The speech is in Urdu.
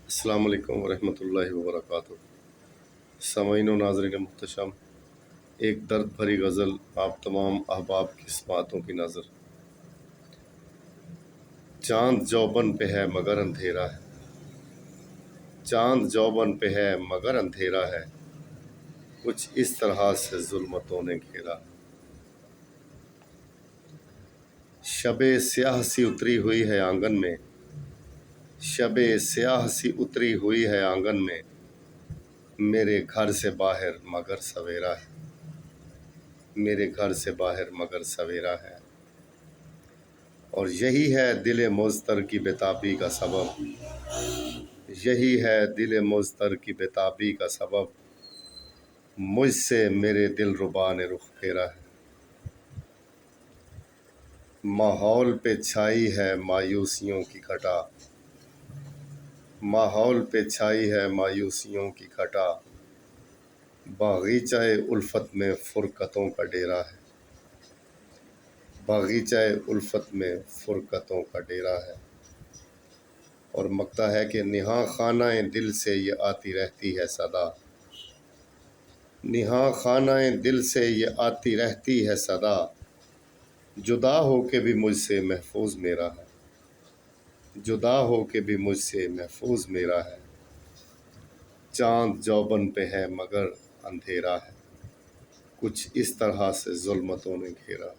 السلام علیکم ورحمۃ اللہ وبرکاتہ۔ سامعین و ناظرین محتشم، ایک درد بھری غزل آپ تمام احباب کی سماعتوں کی نظر۔ چاند جوبن پہ ہے مگر اندھیرا ہے، چاند جوبن پہ ہے مگر اندھیرا ہے، کچھ اس طرح سے ظلمتوں نے گھیرا۔ شب سیاہ سی اتری ہوئی ہے آنگن میں، شب سیاہ سی اتری ہوئی ہے آنگن میں، میرے گھر سے باہر مگر سویرا ہے، میرے گھر سے باہر مگر سویرا ہے۔ اور یہی ہے دل مضطر کی بےتابی کا سبب، یہی ہے دل مضطر کی بےتابی کا سبب، مجھ سے میرے دل ربا نے رخ پھیرا ہے۔ ماحول پہ چھائی ہے مایوسیوں کی گھٹا، ماحول پہ چھائی ہے مایوسیوں کی گھٹا، باغیچہ الفت میں فرقتوں کا ڈیرا ہے، باغیچہ الفت میں فرقتوں کا ڈیرا ہے۔ اور مکتا ہے کہ نہاں خانہ دل سے یہ آتی رہتی ہے صدا، نہاں خانہ دل سے یہ آتی رہتی ہے صدا، جدا ہو کے بھی مجھ سے محفوظ میرا ہے، جدا ہو کے بھی مجھ سے محفوظ میرا ہے۔ چاند جوبن پہ ہے مگر اندھیرا ہے، کچھ اس طرح سے ظلمتوں نے گھیرا۔